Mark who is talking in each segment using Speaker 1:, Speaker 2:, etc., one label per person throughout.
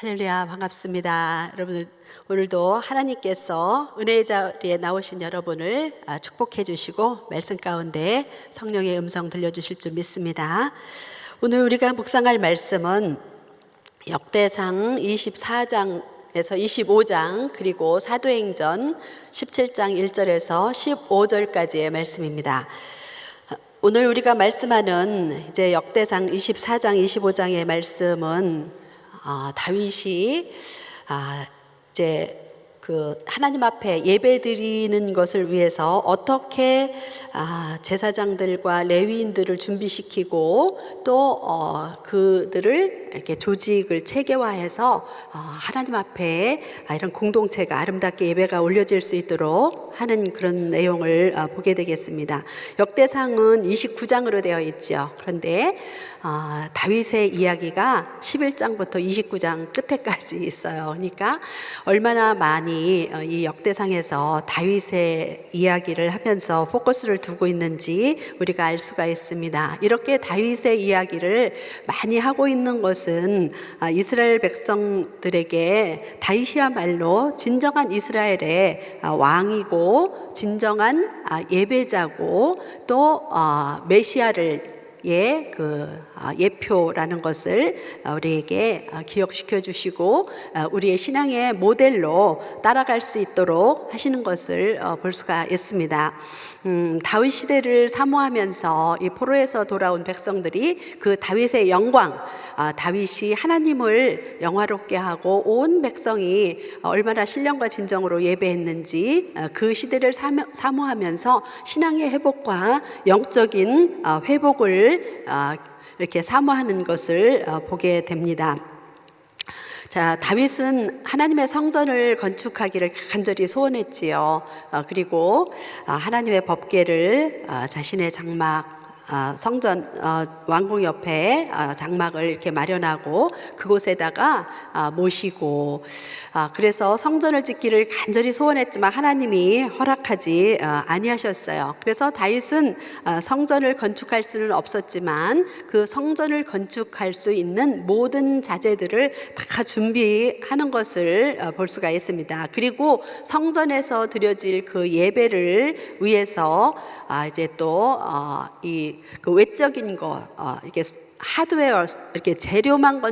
Speaker 1: 할렐루야, 반갑습니다. 여러분, 오늘도 하나님께서 은혜의 자리에 나오신 여러분을 축복해 주시고 말씀 가운데 성령의 음성 들려주실 줄 믿습니다. 오늘 우리가 묵상할 말씀은 역대상 24장에서 25장 그리고 사도행전 17장 1절에서 15절까지의 말씀입니다. 오늘 우리가 말씀하는 이제 역대상 24장 25장의 말씀은 다윗이 이제 그 하나님 앞에 예배 드리는 것을 위해서 어떻게 제사장들과 레위인들을 준비시키고 또 그들을 이렇게 조직을 체계화해서 하나님 앞에 이런 공동체가 아름답게 예배가 올려질 수 있도록 하는 그런 내용을 보게 되겠습니다. 역대상은 29장으로 되어 있죠. 그런데 다윗의 이야기가 11장부터 29장 끝에까지 있어요. 그러니까 얼마나 많이 이 역대상에서 다윗의 이야기를 하면서 포커스를 두고 있는지 우리가 알 수가 있습니다. 이렇게 다윗의 이야기를 많이 하고 있는 것은 이스라엘 백성들에게 다윗이야말로 진정한 이스라엘의 왕이고 진정한 예배자고 또 메시아를 예표라는 것을 우리에게 기억시켜 주시고 우리의 신앙의 모델로 따라갈 수 있도록 하시는 것을 볼 수가 있습니다. 다윗 시대를 사모하면서 이 포로에서 돌아온 백성들이 그 다윗의 영광, 다윗이 하나님을 영화롭게 하고 온 백성이 얼마나 신령과 진정으로 예배했는지 그 시대를 사모하면서 신앙의 회복과 영적인 회복을 이렇게 사모하는 것을 보게 됩니다. 자, 다윗은 하나님의 성전을 건축하기를 간절히 소원했지요. 그리고 하나님의 법궤를 자신의 장막 성전 왕궁 옆에 장막을 이렇게 마련하고 그곳에다가 모시고 그래서 성전을 짓기를 간절히 소원했지만 하나님이 허락하지 아니하셨어요. 그래서 다윗은 성전을 건축할 수는 없었지만 그 성전을 건축할 수 있는 모든 자재들을 다 준비하는 것을 볼 수가 있습니다. 그리고 성전에서 드려질 그 예배를 위해서 이제 또 그 외적인 거 이렇게 하드웨어 이렇게 재료만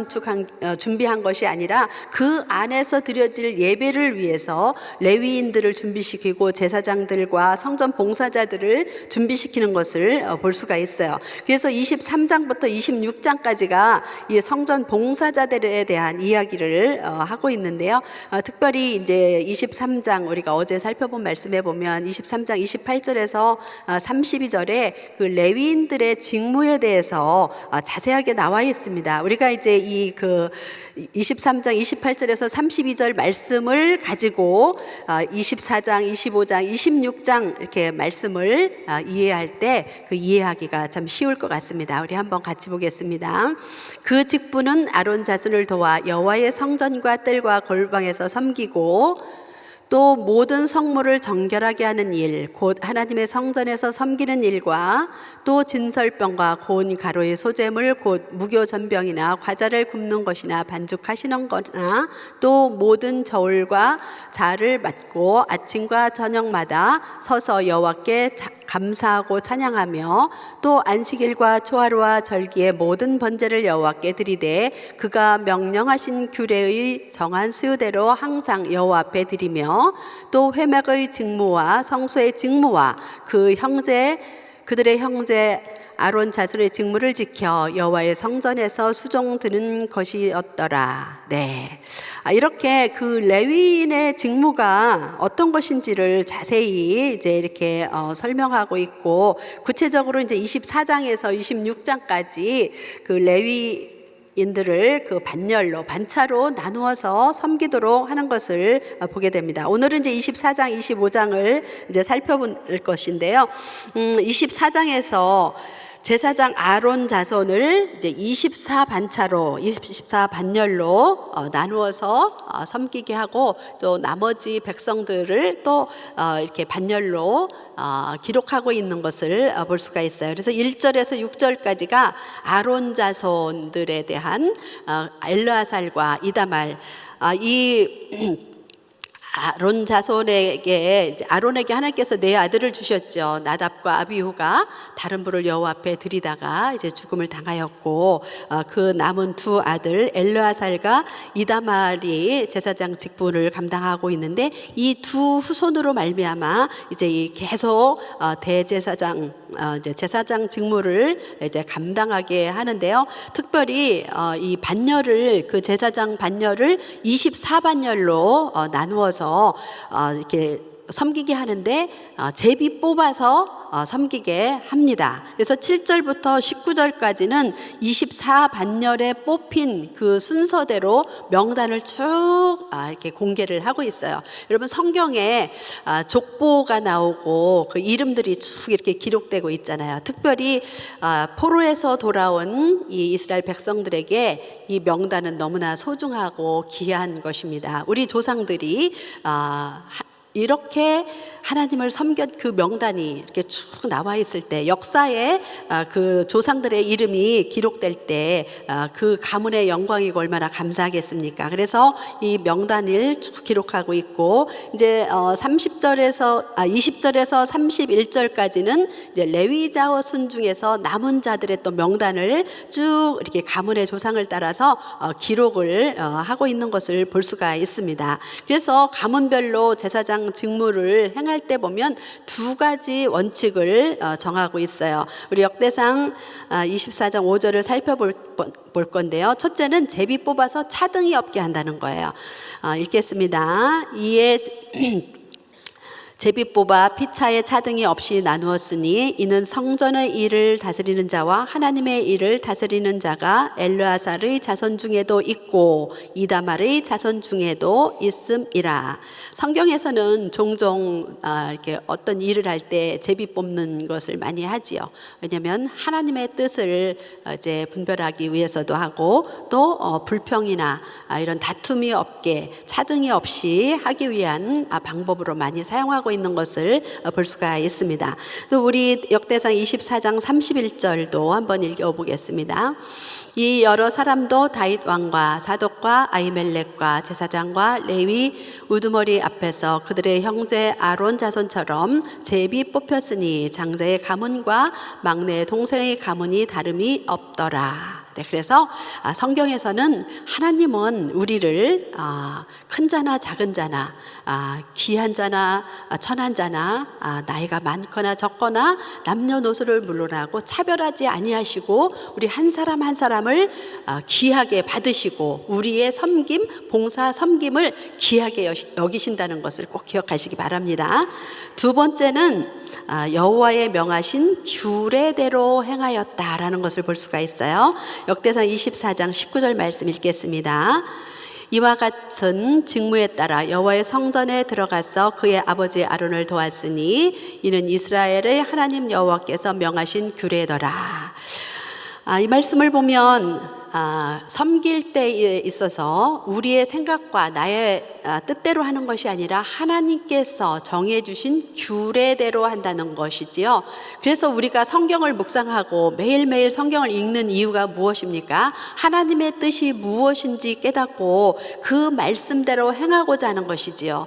Speaker 1: 준비한 것이 아니라 그 안에서 드려질 예배를 위해서 레위인들을 준비시키고 제사장들과 성전 봉사자들을 준비시키는 것을 볼 수가 있어요. 그래서 23장부터 26장까지가 이 성전 봉사자들에 대한 이야기를 하고 있는데요. 특별히 이제 23장 우리가 어제 살펴본 말씀에 보면 23장 28절에서 32절에 그 레위인들의 직무에 대해서 자세하게 나와 있습니다. 우리가 이제 이 그 23장 28절에서 32절 말씀을 가지고 24장, 25장, 26장 이렇게 말씀을 이해할 때 그 이해하기가 참 쉬울 것 같습니다. 우리 한번 같이 보겠습니다. 그 직분은 아론 자손을 도와 여호와의 성전과 뜰과 골방에서 섬기고 또 모든 성물을 정결하게 하는 일, 곧 하나님의 성전에서 섬기는 일과 또 진설병과 고운 가루의 소재물, 곧 무교 전병이나 과자를 굽는 것이나 반죽하시는 거나 또 모든 저울과 자를 맡고 아침과 저녁마다 서서 여호와께 감사하고 찬양하며 또 안식일과 초하루와 절기의 모든 번제를 여호와께 드리되 그가 명령하신 규례의 정한 수요대로 항상 여호와 앞에 드리며 또 회막의 직무와 성소의 직무와 그들의 형제 아론 자손의 직무를 지켜 여호와의 성전에서 수종 드는 것이었더라. 네, 이렇게 그 레위인의 직무가 어떤 것인지를 자세히 이제 이렇게 설명하고 있고 구체적으로 이제 24장에서 26장까지 그 레위인들을 그 반차로 나누어서 섬기도록 하는 것을 보게 됩니다. 오늘은 이제 24장, 25장을 이제 살펴볼 것인데요. 24장에서 제사장 아론 자손을 이제 24반차로 24반열로 나누어서 섬기게 하고, 또 나머지 백성들을 또 이렇게 반열로 기록하고 있는 것을 볼 수가 있어요. 그래서 1절에서 6절까지가 아론 자손들에 대한 엘르아살과 이다말, 이 아론 자손에게, 아론에게 하나님께서 네 아들을 주셨죠. 나답과 아비후가 다른 불을 여호와 앞에 들이다가 이제 죽음을 당하였고, 그 남은 두 아들 엘르아살과 이다말이 제사장 직분을 감당하고 있는데, 이 두 후손으로 말미암아 이제 계속 대제사장 이제 제사장 직무를 이제 감당하게 하는데요. 특별히 이 반열을, 그 제사장 반열을 24반열로 나누어서 이렇게 섬기게 하는데, 제비 뽑아서 섬기게 합니다. 그래서 7절부터 19절까지는 24반열에 뽑힌 그 순서대로 명단을 쭉 이렇게 공개를 하고 있어요. 여러분, 성경에 족보가 나오고 그 이름들이 쭉 이렇게 기록되고 있잖아요. 특별히 포로에서 돌아온 이 이스라엘 백성들에게 이 명단은 너무나 소중하고 귀한 것입니다. 우리 조상들이 이렇게 하나님을 섬겼 그 명단이 이렇게 쭉 나와 있을 때, 역사에 그 조상들의 이름이 기록될 때 그 가문의 영광이고 얼마나 감사하겠습니까? 그래서 이 명단을 쭉 기록하고 있고, 이제 20절에서 31절까지는 이제 레위 자손 중에서 남은 자들의 또 명단을 쭉 이렇게 가문의 조상을 따라서 기록을 하고 있는 것을 볼 수가 있습니다. 그래서 가문별로 제사장 직무를 행할 때 보면 두 가지 원칙을 정하고 있어요. 우리 역대상 24장 5절을 살펴볼 건데요. 첫째는 제비 뽑아서 차등이 없게 한다는 거예요. 읽겠습니다. 이에 제비 뽑아 피차에 차등이 없이 나누었으니 이는 성전의 일을 다스리는 자와 하나님의 일을 다스리는 자가 엘르아살의 자손 중에도 있고 이다말의 자손 중에도 있음이라. 성경에서는 종종 이렇게 어떤 일을 할 때 제비 뽑는 것을 많이 하지요. 왜냐하면 하나님의 뜻을 이제 분별하기 위해서도 하고, 또 불평이나 이런 다툼이 없게 차등이 없이 하기 위한 방법으로 많이 사용하고 있는 것을 볼 수가 있습니다. 또 우리 역대상 24장 31절도 한번 읽어보겠습니다. 이 여러 사람도 다윗 왕과 사독과 아히멜렉과 제사장과 레위 우두머리 앞에서 그들의 형제 아론 자손처럼 제비 뽑혔으니 장자의 가문과 막내 동생의 가문이 다름이 없더라. 네, 그래서 성경에서는 하나님은 우리를 큰 자나 작은 자나 귀한 자나 천한 자나 나이가 많거나 적거나 남녀노소를 물러나고 차별하지 아니하시고 우리 한 사람 한 사람을 귀하게 받으시고 우리의 섬김, 봉사 섬김을 귀하게 여기신다는 것을 꼭 기억하시기 바랍니다. 두 번째는 여호와의 명하신 규례대로 행하였다라는 것을 볼 수가 있어요. 역대상 24장 19절 말씀 읽겠습니다. 이와 같은 직무에 따라 여호와의 성전에 들어가서 그의 아버지 아론을 도왔으니 이는 이스라엘의 하나님 여호와께서 명하신 규례더라. 이 말씀을 보면 섬길 때에 있어서 우리의 생각과 나의 뜻대로 하는 것이 아니라 하나님께서 정해주신 규례대로 한다는 것이지요. 그래서 우리가 성경을 묵상하고 매일매일 성경을 읽는 이유가 무엇입니까? 하나님의 뜻이 무엇인지 깨닫고 그 말씀대로 행하고자 하는 것이지요.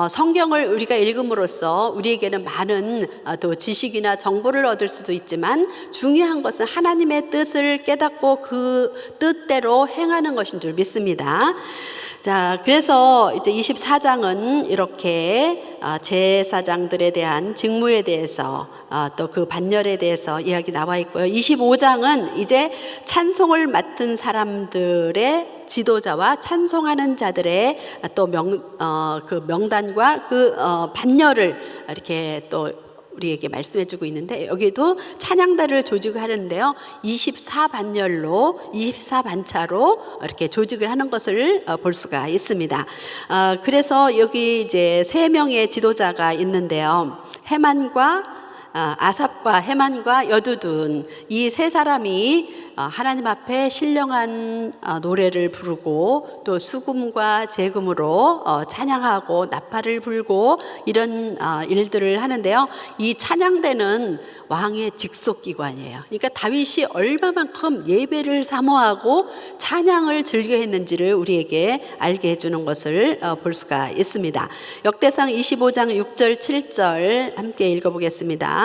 Speaker 1: 성경을 우리가 읽음으로써 우리에게는 많은 또 지식이나 정보를 얻을 수도 있지만 중요한 것은 하나님의 뜻을 깨닫고 그 뜻대로 행하는 것인 줄 믿습니다. 자, 그래서 이제 24장은 이렇게 제사장들에 대한 직무에 대해서 또 그 반열에 대해서 이야기 나와 있고요. 25장은 이제 찬송을 맡은 사람들의 지도자와 찬송하는 자들의 또 그 명단과 그 반열을 이렇게 또 우리에게 말씀해주고 있는데, 여기도 찬양단을 조직하는데요, 24반열로 24반차로 이렇게 조직을 하는 것을 볼 수가 있습니다. 그래서 여기 이제 세 명의 지도자가 있는데요, 헤만과 아삽과 헤만과 여두둔 이 세 사람이 하나님 앞에 신령한 노래를 부르고 또 수금과 제금으로 찬양하고 나팔을 불고 이런 일들을 하는데요. 이 찬양대는 왕의 직속기관이에요. 그러니까 다윗이 얼마만큼 예배를 사모하고 찬양을 즐겨했는지를 우리에게 알게 해주는 것을 볼 수가 있습니다. 역대상 25장 6절 7절 함께 읽어보겠습니다.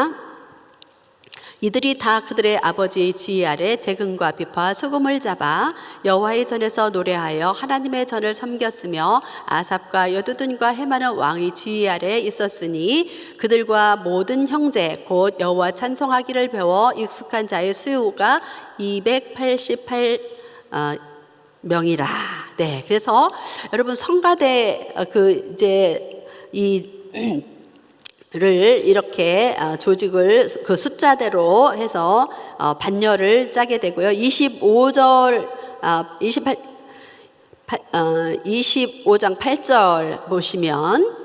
Speaker 1: 이들이 다 그들의 아버지의 지휘 아래 제금과 비파 수금을 잡아 여호와의 전에서 노래하여 하나님의 전을 섬겼으며 아삽과 여두둔과 헤만은 왕의 지휘 아래 있었으니 그들과 모든 형제 곧 여호와 찬송하기를 배워 익숙한 자의 수요가 288 명이라. 네, 그래서 여러분 성가대 를 이렇게 조직을 그 숫자대로 해서 반열을 짜게 되고요. 25장 8절 보시면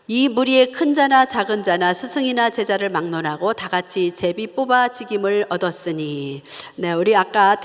Speaker 1: 이 무리의 큰 자나 작은 자나 스승이나 제자를 막론하고 다 같이 제비 뽑아 직임을 얻었으니. 네, 우리 아까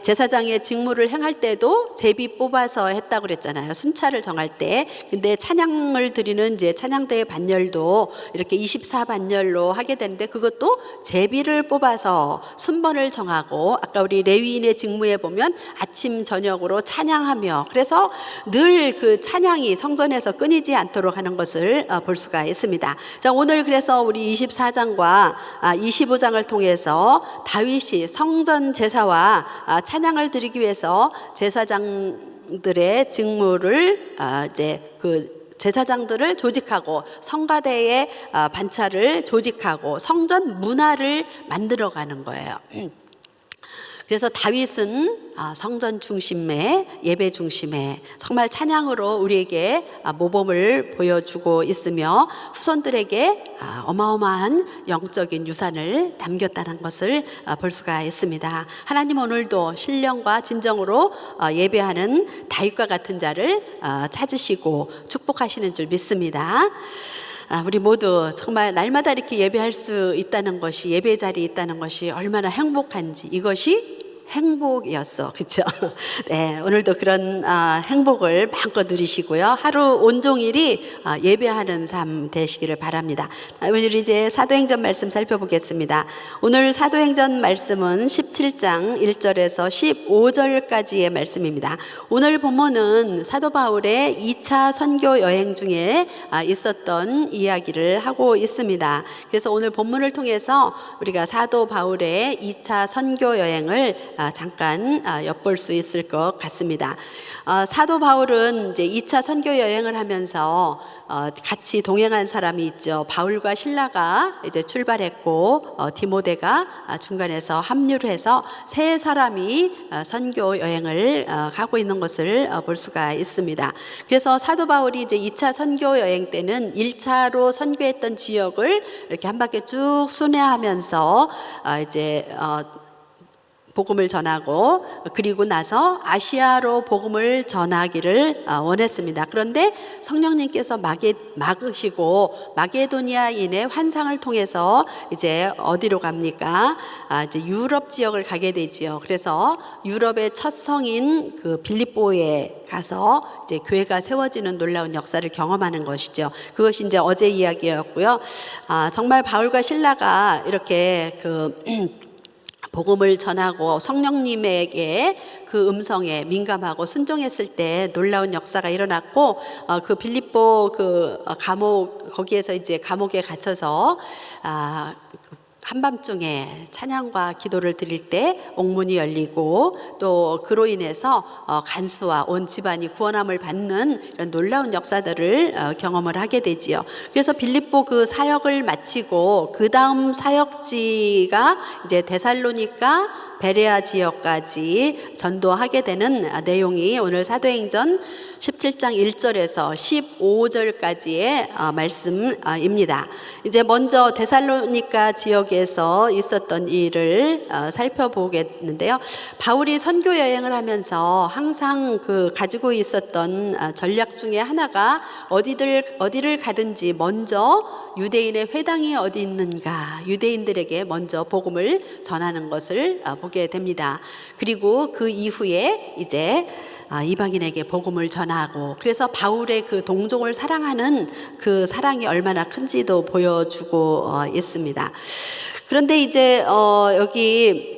Speaker 1: 제사장의 직무를 행할 때도 제비 뽑아서 했다고 그랬잖아요. 순찰을 정할 때. 근데 찬양을 드리는 이제 찬양대의 반열도 이렇게 24반열로 하게 되는데 그것도 제비를 뽑아서 순번을 정하고 아까 우리 레위인의 직무에 보면 아침 저녁으로 찬양하며 그래서 늘 그 찬양이 성전에서 끊이지 않도록 하는 것을 볼 수가 있습니다. 자, 오늘 그래서 우리 24장과 25장을 통해서 다윗이 성전 제사와 찬양을 드리기 위해서 제사장들의 직무를 이제 그 제사장들을 조직하고 성가대의 반차를 조직하고 성전 문화를 만들어가는 거예요. 그래서 다윗은 성전 중심의 예배 중심의 정말 찬양으로 우리에게 모범을 보여주고 있으며 후손들에게 어마어마한 영적인 유산을 남겼다는 것을 볼 수가 있습니다. 하나님 오늘도 신령과 진정으로 예배하는 다윗과 같은 자를 찾으시고 축복하시는 줄 믿습니다. 우리 모두 정말 날마다 이렇게 예배할 수 있다는 것이 예배 자리에 있다는 것이 얼마나 행복한지 이것이 행복이었어. 그렇죠? 네, 오늘도 그런 행복을 마음껏 누리시고요. 하루 온종일이 예배하는 삶 되시기를 바랍니다. 오늘 이제 사도행전 말씀 살펴보겠습니다. 오늘 사도행전 말씀은 17장 1절에서 15절까지의 말씀입니다. 오늘 본문은 사도 바울의 2차 선교 여행 중에 있었던 이야기를 하고 있습니다. 그래서 오늘 본문을 통해서 우리가 사도 바울의 2차 선교 여행을 잠깐 엿볼 수 있을 것 같습니다. 사도 바울은 이제 2차 선교 여행을 하면서 같이 동행한 사람이 있죠. 바울과 실라가 이제 출발했고 디모데가 중간에서 합류를 해서 세 사람이 선교 여행을 하고 있는 것을 볼 수가 있습니다. 그래서 사도 바울이 이제 2차 선교 여행 때는 1차로 선교했던 지역을 이렇게 한 바퀴 쭉 순회하면서 이제 복음을 전하고 그리고 나서 아시아로 복음을 전하기를 원했습니다. 그런데 성령님께서 막으시고 마게도니아인의 환상을 통해서 이제 어디로 갑니까? 이제 유럽 지역을 가게 되지요. 그래서 유럽의 첫 성인 그 빌립보에 가서 이제 교회가 세워지는 놀라운 역사를 경험하는 것이죠. 그것이 이제 어제 이야기였고요. 정말 바울과 실라가 이렇게 복음을 전하고 성령님에게 그 음성에 민감하고 순종했을 때 놀라운 역사가 일어났고 그 빌립보 그 감옥 거기에서 이제 감옥에 갇혀서 한밤중에 찬양과 기도를 드릴 때 옥문이 열리고 또 그로 인해서 간수와 온 집안이 구원함을 받는 이런 놀라운 역사들을 경험을 하게 되지요. 그래서 빌립보 그 사역을 마치고 그 다음 사역지가 이제 데살로니가 베레아 지역까지 전도하게 되는 내용이 오늘 사도행전 17장 1절에서 15절까지의 말씀입니다. 이제 먼저 데살로니가 지역에서 있었던 일을 살펴보겠는데요. 바울이 선교 여행을 하면서 항상 가지고 있었던 전략 중에 하나가 어디를 가든지 먼저 유대인의 회당이 어디 있는가, 유대인들에게 먼저 복음을 전하는 것을 보게 됩니다. 그리고 그 이후에 이제 이방인에게 복음을 전하고, 그래서 바울의 그 동족을 사랑하는 그 사랑이 얼마나 큰지도 보여주고 있습니다. 그런데 이제 여기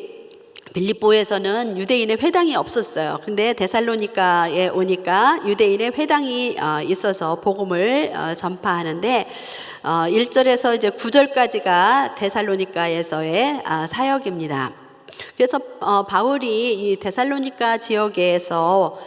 Speaker 1: 빌립보에서는 유대인의 회당이 없었어요. 근데 데살로니가에 오니까 유대인의 회당이 있어서 복음을 전파하는데 1절에서 이제 9절까지가 데살로니가에서의 사역입니다. 그래서 바울이 이 데살로니가 지역에서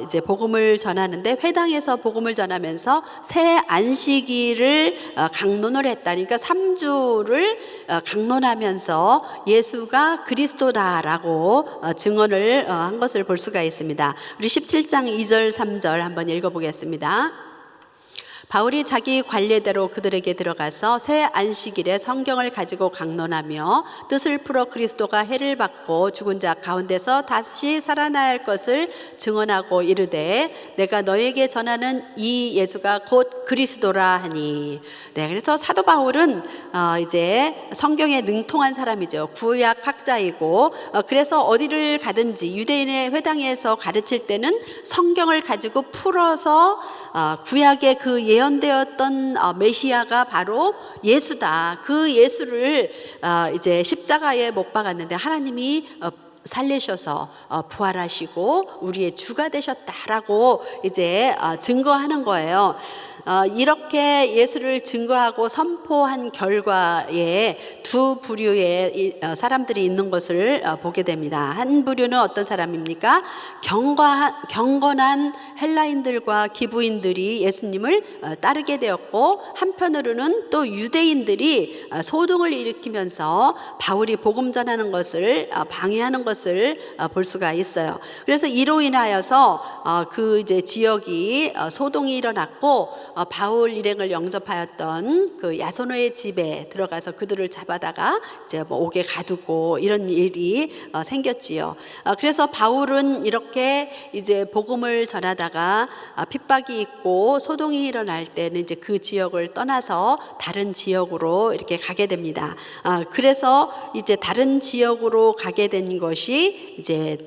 Speaker 1: 이제 복음을 전하는데, 회당에서 복음을 전하면서 새 안식일을 강론을 했다. 그러니까 3주를 강론하면서 예수가 그리스도다라고 증언을 한 것을 볼 수가 있습니다. 우리 17장 2절 3절 한번 읽어보겠습니다. 바울이 자기 관례대로 그들에게 들어가서 새 안식일에 성경을 가지고 강론하며 뜻을 풀어 그리스도가 해를 받고 죽은 자 가운데서 다시 살아나야 할 것을 증언하고 이르되 내가 너에게 전하는 이 예수가 곧 그리스도라 하니. 네, 그래서 사도 바울은 이제 성경에 능통한 사람이죠. 구약 학자이고, 그래서 어디를 가든지 유대인의 회당에서 가르칠 때는 성경을 가지고 풀어서 구약의 그 예언되었던 메시아가 바로 예수다. 그 예수를 이제 십자가에 못 박았는데 하나님이 살리셔서 부활하시고 우리의 주가 되셨다라고 이제 증거하는 거예요. 이렇게 예수를 증거하고 선포한 결과에 두 부류의 사람들이 있는 것을 보게 됩니다. 한 부류는 어떤 사람입니까? 경건한 헬라인들과 기브인들이 예수님을 따르게 되었고, 한편으로는 또 유대인들이 소동을 일으키면서 바울이 복음 전하는 것을 방해하는 것을 볼 수가 있어요. 그래서 이로 인하여서 그 이제 지역이 소동이 일어났고, 바울 일행을 영접하였던 그 야소노의 집에 들어가서 그들을 잡아다가 이제 뭐 옥에 가두고 이런 일이 생겼지요. 그래서 바울은 이렇게 이제 복음을 전하다가 핍박이 있고 소동이 일어날 때는 이제 그 지역을 떠나서 다른 지역으로 이렇게 가게 됩니다. 그래서 이제 다른 지역으로 가게 된 것이 이제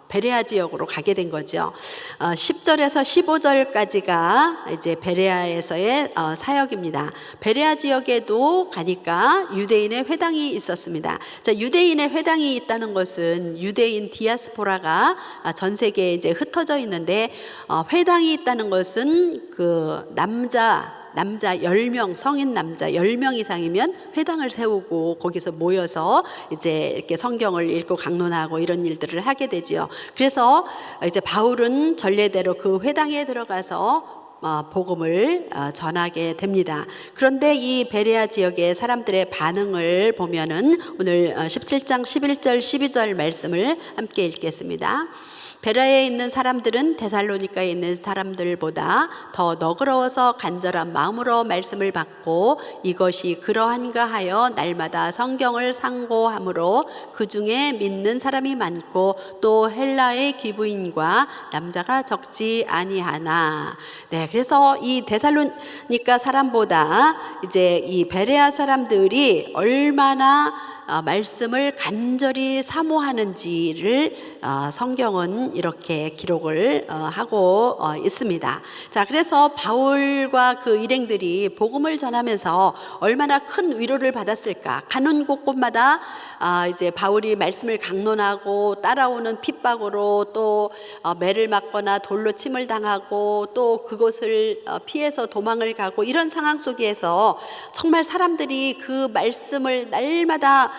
Speaker 1: 베레아 지역으로 가게 된 거죠. 10절에서 15절까지가 이제 베레아에서의 사역입니다. 베레아 지역에도 가니까 유대인의 회당이 있었습니다. 자, 유대인의 회당이 있다는 것은 유대인 디아스포라가 전 세계에 이제 흩어져 있는데, 회당이 있다는 것은 그 남자 10명, 성인 남자 10명 이상이면 회당을 세우고 거기서 모여서 이제 이렇게 성경을 읽고 강론하고 이런 일들을 하게 되지요. 그래서 이제 바울은 전례대로 그 회당에 들어가서 복음을 전하게 됩니다. 그런데 이 베레아 지역의 사람들의 반응을 보면은 오늘 17장 11절 12절 말씀을 함께 읽겠습니다. 베레아에 있는 사람들은 데살로니가에 있는 사람들보다 더 너그러워서 간절한 마음으로 말씀을 받고 이것이 그러한가 하여 날마다 성경을 상고함으로 그 중에 믿는 사람이 많고 또 헬라의 기브인과 남자가 적지 아니하나. 네, 그래서 이 데살로니가 사람보다 이제 이 베레아 사람들이 얼마나 말씀을 간절히 사모하는지를 성경은 이렇게 기록을 하고 있습니다. 자, 그래서 바울과 그 일행들이 복음을 전하면서 얼마나 큰 위로를 받았을까. 가는 곳곳마다 이제 바울이 말씀을 강론하고 따라오는 핍박으로 또 매를 맞거나 돌로 침을 당하고 또 그곳을 피해서 도망을 가고 이런 상황 속에서 정말 사람들이 그 말씀을 날마다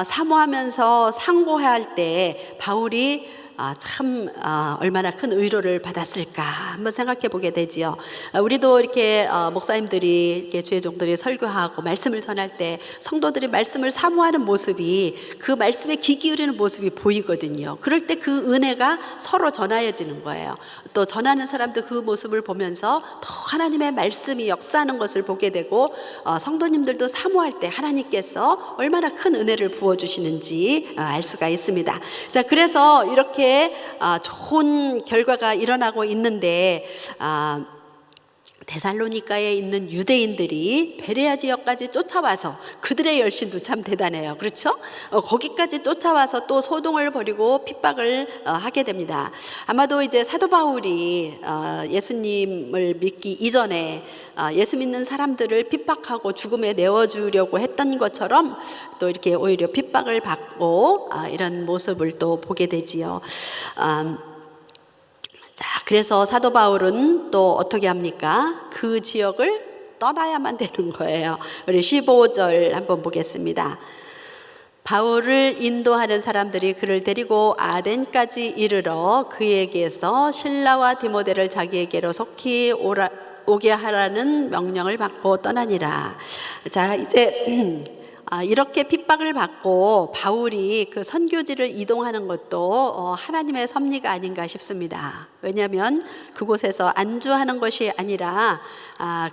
Speaker 1: 사모하면서 상고해야 할 때 바울이 참 얼마나 큰 위로를 받았을까 한번 생각해 보게 되지요. 우리도 이렇게 목사님들이 이렇게 주의 종들이 설교하고 말씀을 전할 때 성도들이 말씀을 사모하는 모습이 그 말씀에 귀 기울이는 모습이 보이거든요. 그럴 때 그 은혜가 서로 전하여지는 거예요. 또 전하는 사람도 그 모습을 보면서 더 하나님의 말씀이 역사하는 것을 보게 되고 성도님들도 사모할 때 하나님께서 얼마나 큰 은혜를 부어주시는지 알 수가 있습니다. 자, 그래서 이렇게 좋은 결과가 일어나고 있는데 데살로니가에 있는 유대인들이 베레아 지역까지 쫓아와서 그들의 열심도 참 대단해요. 그렇죠? 거기까지 쫓아와서 또 소동을 벌이고 핍박을 하게 됩니다. 아마도 이제 사도 바울이 예수님을 믿기 이전에 예수 믿는 사람들을 핍박하고 죽음에 내어주려고 했던 것처럼 또 이렇게 오히려 핍박을 받고 이런 모습을 또 보게 되지요. 자, 그래서 사도 바울은 또 어떻게 합니까? 그 지역을 떠나야만 되는 거예요. 우리 15절 한번 보겠습니다. 바울을 인도하는 사람들이 그를 데리고 아덴까지 이르러 그에게서 실라와 디모데를 자기에게로 속히 오게 하라는 명령을 받고 떠나니라. 자, 이제 이렇게 핍박을 받고 바울이 그 선교지를 이동하는 것도 하나님의 섭리가 아닌가 싶습니다. 왜냐하면 그곳에서 안주하는 것이 아니라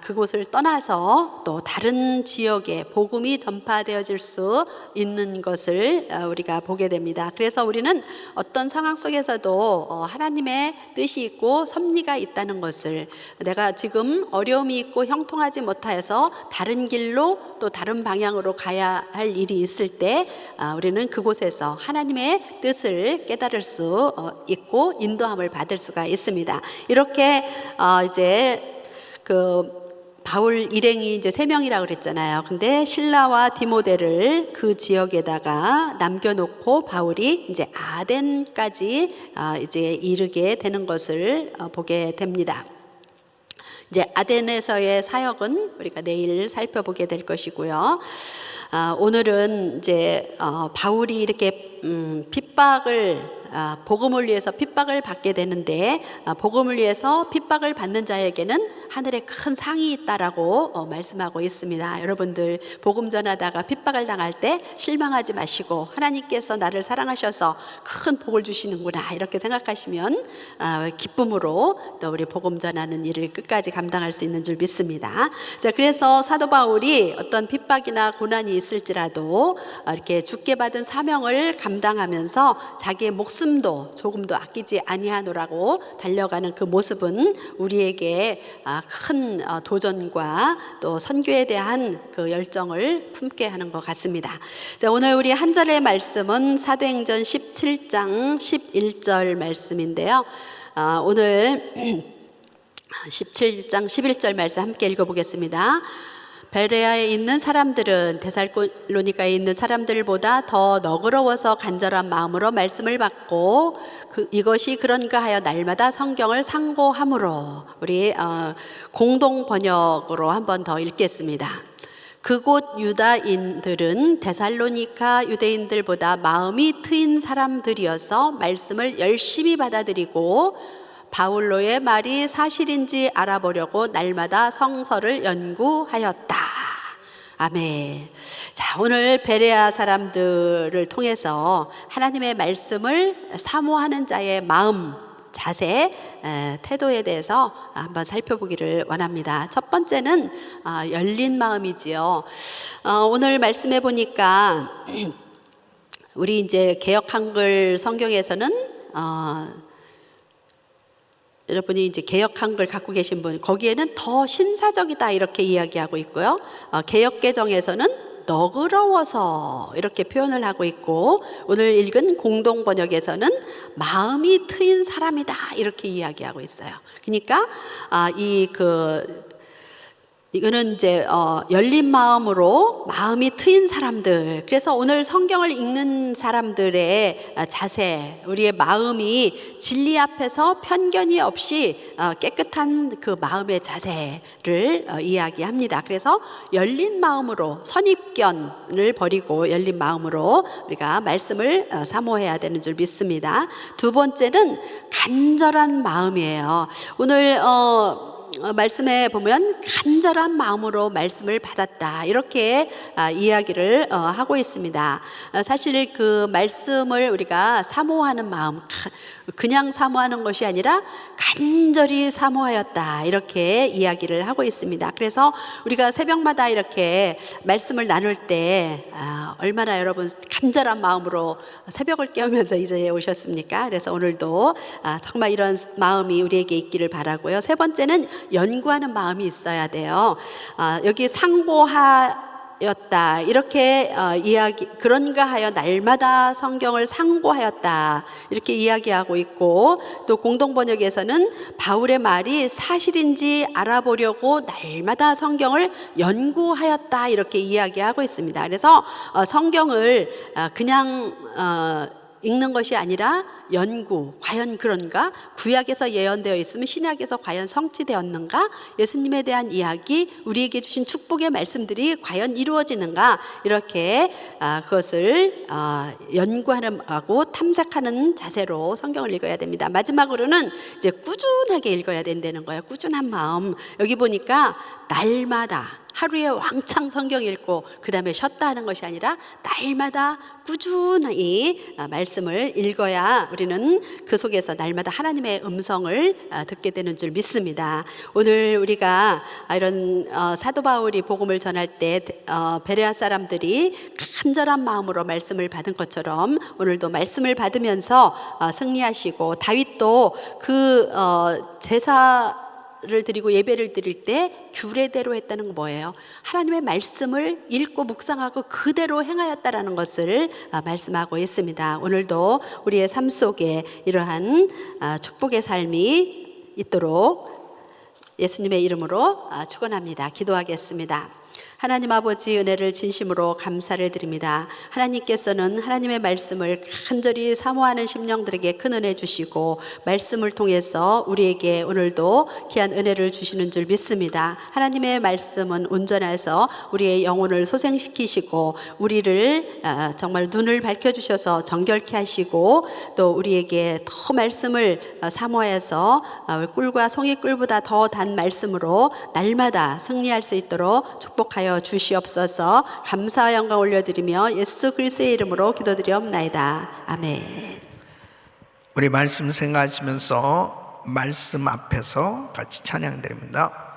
Speaker 1: 그곳을 떠나서 또 다른 지역에 복음이 전파되어질 수 있는 것을 우리가 보게 됩니다. 그래서 우리는 어떤 상황 속에서도 하나님의 뜻이 있고 섭리가 있다는 것을, 내가 지금 어려움이 있고 형통하지 못하여서 다른 길로 또 다른 방향으로 가야 할 일이 있을 때 우리는 그곳에서 하나님의 뜻을 깨달을 수 있고 인도함을 받을 수가 있습니다. 이렇게 이제 그 바울 일행이 이제 3명이라고 그랬잖아요. 근데 실라와 디모데를 그 지역에다가 남겨놓고 바울이 이제 아덴까지 이제 이르게 되는 것을 보게 됩니다. 이제 아덴에서의 사역은 우리가 내일 살펴보게 될 것이고요. 오늘은 이제 바울이 이렇게 핍박을 복음을 위해서 핍박을 받게 되는데 복음을 위해서 핍박을 받는 자에게는 하늘에 큰 상이 있다라고 말씀하고 있습니다. 여러분들 복음 전하다가 핍박을 당할 때 실망하지 마시고 하나님께서 나를 사랑하셔서 큰 복을 주시는구나 이렇게 생각하시면 기쁨으로 또 우리 복음 전하는 일을 끝까지 감당할 수 있는 줄 믿습니다. 자, 그래서 사도 바울이 어떤 핍박이나 고난이 있을지라도 이렇게 주께 받은 사명을 감당하면서 자기의 목숨도 조금도 아끼지 아니하노라고 달려가는 그 모습은 우리에게 큰 도전과 또 선교에 대한 그 열정을 품게 하는 것 같습니다. 자, 오늘 우리 한 절의 말씀은 사도행전 17장 11절 말씀인데요. 오늘 17장 11절 말씀 함께 읽어보겠습니다. 베레아에 있는 사람들은 데살로니가에 있는 사람들보다 더 너그러워서 간절한 마음으로 말씀을 받고 이것이 그런가 하여 날마다 성경을 상고함으로, 우리 공동 번역으로 한 번 더 읽겠습니다. 그곳 유다인들은 데살로니가 유대인들보다 마음이 트인 사람들이어서 말씀을 열심히 받아들이고 바울로의 말이 사실인지 알아보려고 날마다 성서를 연구하였다. 아멘. 자, 오늘 베레아 사람들을 통해서 하나님의 말씀을 사모하는 자의 마음, 자세, 태도에 대해서 한번 살펴보기를 원합니다. 첫 번째는 열린 마음이지요. 오늘 말씀해 보니까 우리 이제 개역 한글 성경에서는 여러분이 이제 개역 한글 갖고 계신 분, 거기에는 더 신사적이다 이렇게 이야기하고 있고요. 개역 개정에서는 너그러워서 이렇게 표현을 하고 있고, 오늘 읽은 공동 번역에서는 마음이 트인 사람이다 이렇게 이야기하고 있어요. 그러니까 이거는 이제 열린 마음으로 마음이 트인 사람들. 그래서 오늘 성경을 읽는 사람들의 자세, 우리의 마음이 진리 앞에서 편견이 없이 깨끗한 그 마음의 자세를 이야기합니다. 그래서 열린 마음으로, 선입견을 버리고 열린 마음으로 우리가 말씀을 사모해야 되는 줄 믿습니다. 두 번째는 간절한 마음이에요. 오늘 말씀에 보면 간절한 마음으로 말씀을 받았다, 이렇게 이야기를 하고 있습니다. 사실 그 말씀을 우리가 사모하는 마음, 그냥 사모하는 것이 아니라 간절히 사모하였다, 이렇게 이야기를 하고 있습니다. 그래서 우리가 새벽마다 이렇게 말씀을 나눌 때 얼마나 여러분 간절한 마음으로 새벽을 깨우면서 이제 오셨습니까? 그래서 오늘도 정말 이런 마음이 우리에게 있기를 바라고요. 세 번째는 연구하는 마음이 있어야 돼요. 여기 상고하였다, 이렇게 이야기, 그런가 하여 날마다 성경을 상고하였다, 이렇게 이야기하고 있고, 또 공동번역에서는 바울의 말이 사실인지 알아보려고 날마다 성경을 연구하였다, 이렇게 이야기하고 있습니다. 그래서 성경을 그냥 읽는 것이 아니라 연구, 과연 그런가? 구약에서 예언되어 있으면 신약에서 과연 성취되었는가? 예수님에 대한 이야기, 우리에게 주신 축복의 말씀들이 과연 이루어지는가? 이렇게 그것을 연구하는 하고 탐색하는 자세로 성경을 읽어야 됩니다. 마지막으로는 이제 꾸준하게 읽어야 된다는 거예요. 꾸준한 마음. 여기 보니까 날마다, 하루에 왕창 성경 읽고 그 다음에 쉬었다 하는 것이 아니라 날마다 꾸준히 말씀을 읽어야 우리는 그 속에서 날마다 하나님의 음성을 듣게 되는 줄 믿습니다. 오늘 우리가 이런 사도 바울이 복음을 전할 때 베레아 사람들이 간절한 마음으로 말씀을 받은 것처럼 오늘도 말씀을 받으면서 승리하시고, 다윗도 그 제사를 드리고 예배를 드릴 때 규례대로 했다는 건 뭐예요? 하나님의 말씀을 읽고 묵상하고 그대로 행하였다라는 것을 말씀하고 있습니다. 오늘도 우리의 삶 속에 이러한 축복의 삶이 있도록 예수님의 이름으로 축원합니다. 기도하겠습니다. 하나님 아버지, 은혜를 진심으로 감사를 드립니다. 하나님께서는 하나님의 말씀을 간절히 사모하는 심령들에게 큰 은혜 주시고, 말씀을 통해서 우리에게 오늘도 귀한 은혜를 주시는 줄 믿습니다. 하나님의 말씀은 온전해서 우리의 영혼을 소생시키시고, 우리를 정말 눈을 밝혀주셔서 정결케 하시고, 또 우리에게 더 말씀을 사모해서 꿀과 송이꿀보다 더 단 말씀으로 날마다 승리할 수 있도록 축복하여 주시옵소서. 감사와 영광 올려드리며 예수 그리스도의 이름으로 기도드리옵나이다. 아멘.
Speaker 2: 우리 말씀 생각하시면서 말씀 앞에서 같이 찬양드립니다.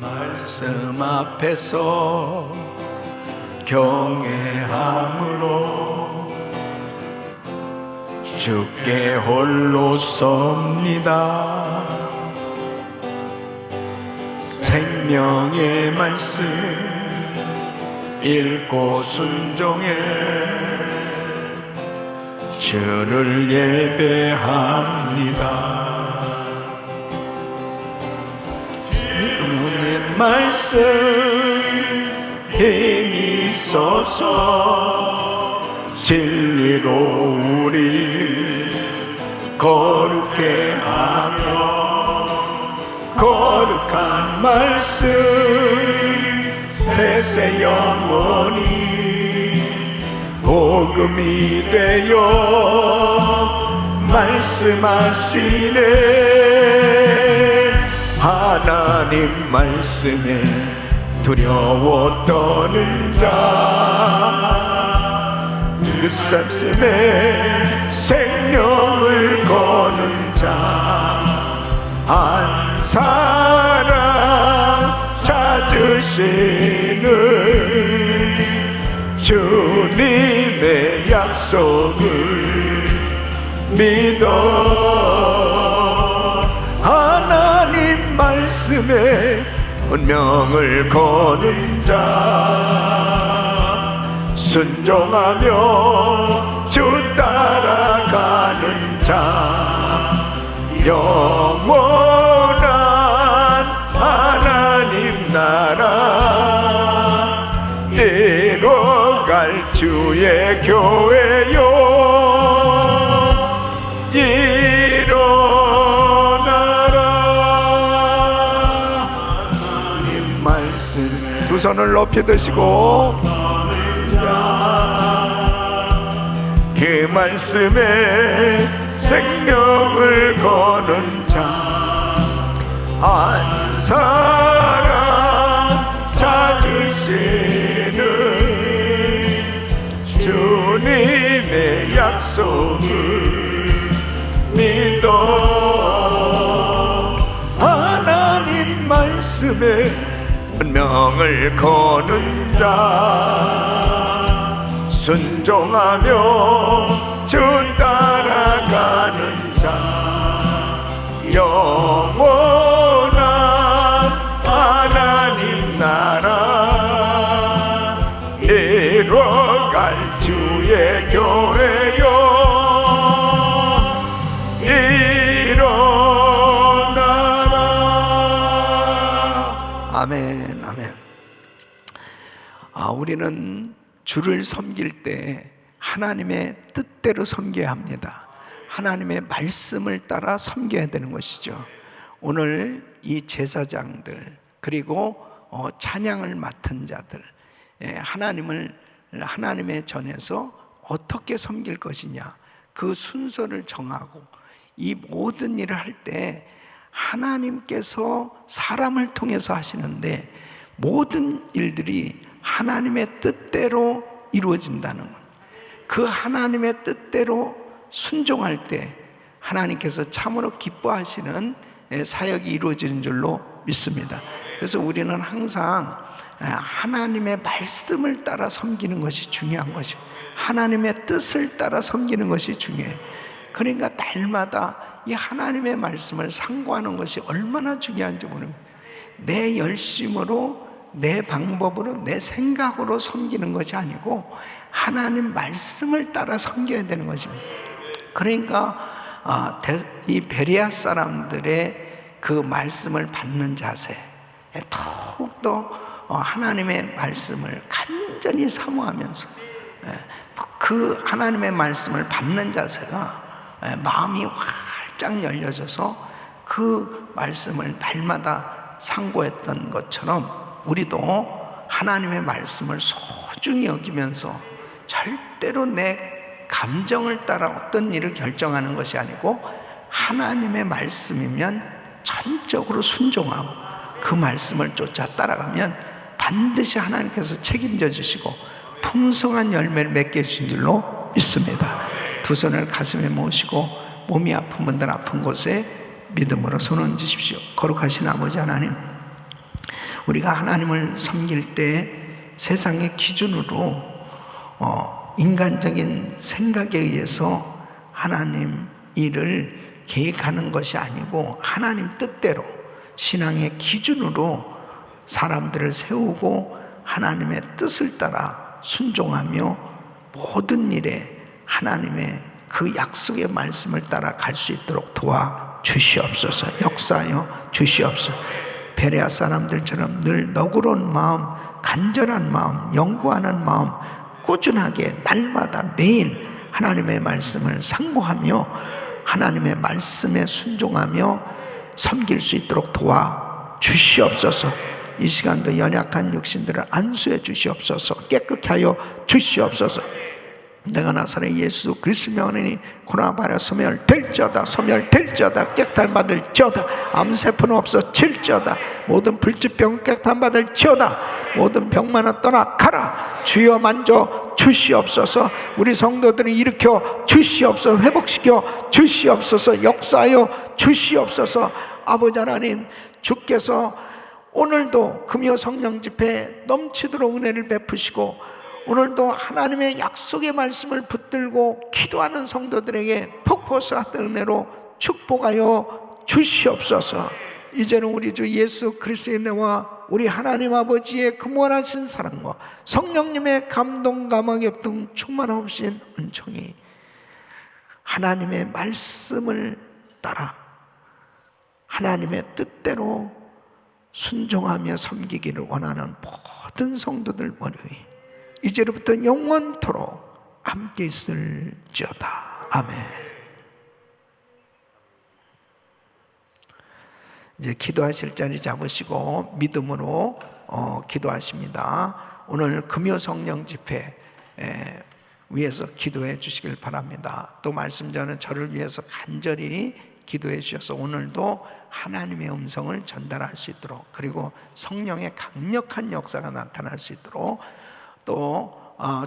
Speaker 2: 말씀 앞에서 경외함으로 주께 홀로 섭니다. 생명의 말씀 읽고 순종해 주를 예배합니다. 말씀 힘이 있어서 진리로 우리 거룩게 하며, 거룩한 말씀 세세 영원히 복음이 되어 말씀하시네. 하나님 말씀에 두려워 떠는 자, 그 말씀에 생명을 거는 자, 한 사람 찾으시는 주님의 약속을 믿어 하나님 말씀에 운명을 거는 자 순종하며 주 따라가는 자 영원한 하나님 나라 이뤄갈 주의 교회요 일어나라 하나님 말씀 두 손을 높이 드시고 그 말씀에 생명을 거는 자 한 사람 찾으시는 주님의 약속을 믿어 하나님 말씀에 운명을 거는 자 순종하며 주 따라가는 자 영원한 하나님 나라 이뤄갈 주의 교회요 일어나라 아멘 아멘. 우리는 주를 섬길 때 하나님의 뜻대로 섬겨야 합니다. 하나님의 말씀을 따라 섬겨야 되는 것이죠. 오늘 이 제사장들 그리고 찬양을 맡은 자들 하나님의 전에서 어떻게 섬길 것이냐 그 순서를 정하고 이 모든 일을 할 때 하나님께서 사람을 통해서 하시는데 모든 일들이 하나님의 뜻대로 이루어진다는 것. 그 하나님의 뜻대로 순종할 때 하나님께서 참으로 기뻐하시는 사역이 이루어지는 줄로 믿습니다. 그래서 우리는 항상 하나님의 말씀을 따라 섬기는 것이 중요한 것이고 하나님의 뜻을 따라 섬기는 것이 중요해요. 그러니까 날마다 이 하나님의 말씀을 상고하는 것이 얼마나 중요한지 모릅니다. 내 열심으로 내 방법으로 내 생각으로 섬기는 것이 아니고 하나님 말씀을 따라 섬겨야 되는 것입니다. 그러니까 이 베레아 사람들의 그 말씀을 받는 자세 더욱더 하나님의 말씀을 간절히 사모하면서 그 하나님의 말씀을 받는 자세가 마음이 활짝 열려져서 그 말씀을 날마다 상고했던 것처럼 우리도 하나님의 말씀을 소중히 여기면서 절대로 내 감정을 따라 어떤 일을 결정하는 것이 아니고 하나님의 말씀이면 전적으로 순종하고 그 말씀을 쫓아 따라가면 반드시 하나님께서 책임져 주시고 풍성한 열매를 맺게 해주신 줄로 믿습니다. 두 손을 가슴에 모으시고 몸이 아픈 분들 아픈 곳에 믿음으로 손 얹으십시오. 거룩하신 아버지 하나님, 우리가 하나님을 섬길 때 세상의 기준으로 인간적인 생각에 의해서 하나님 일을 계획하는 것이 아니고 하나님 뜻대로 신앙의 기준으로 사람들을 세우고 하나님의 뜻을 따라 순종하며 모든 일에 하나님의 그 약속의 말씀을 따라 갈 수 있도록 도와주시옵소서. 역사하여 주시옵소서. 베레아 사람들처럼 늘 너그러운 마음, 간절한 마음, 연구하는 마음, 꾸준하게 날마다 매일 하나님의 말씀을 상고하며 하나님의 말씀에 순종하며 섬길 수 있도록 도와주시옵소서. 이 시간도 연약한 육신들을 안수해 주시옵소서. 깨끗게 하여 주시옵소서. 내가 나사렛 예수 그리스도 명하니 고나발에 소멸될지어다. 소멸될지어다. 깨끗함 받을지어다. 암세포는 없어질지어다. 모든 불치병 깨끗함 받을지어다. 모든 병만은 떠나가라. 주여 만져 주시옵소서. 우리 성도들을 일으켜 주시옵소서. 회복시켜 주시옵소서. 역사하여 주시옵소서. 아버지 하나님, 주께서 오늘도 금요 성령 집회에 넘치도록 은혜를 베푸시고 오늘도 하나님의 약속의 말씀을 붙들고 기도하는 성도들에게 폭포수 같은 은혜로 축복하여 주시옵소서. 이제는 우리 주 예수 그리스도의 은혜와 우리 하나님 아버지의 그무한하신 사랑과 성령님의 감동 감화기 등 충만하신 은총이 하나님의 말씀을 따라 하나님의 뜻대로 순종하며 섬기기를 원하는 모든 성도들 머리 위에 이제로부터 영원토록 함께 있을지어다. 아멘. 이제 기도하실 자리 잡으시고 믿음으로 기도하십니다. 오늘 금요 성령 집회 위해서 기도해 주시길 바랍니다. 또 말씀 전에 저를 위해서 간절히 기도해 주셔서 오늘도 하나님의 음성을 전달할 수 있도록, 그리고 성령의 강력한 역사가 나타날 수 있도록, 또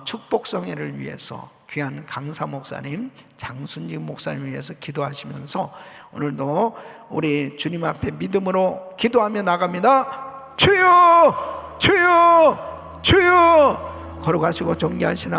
Speaker 2: 축복성회를 위해서 귀한 강사 목사님, 장순직 목사님 위해서 기도하시면서 오늘도 우리 주님 앞에 믿음으로 기도하며 나갑니다. 주여 주여 주여 걸어가시고 존귀하신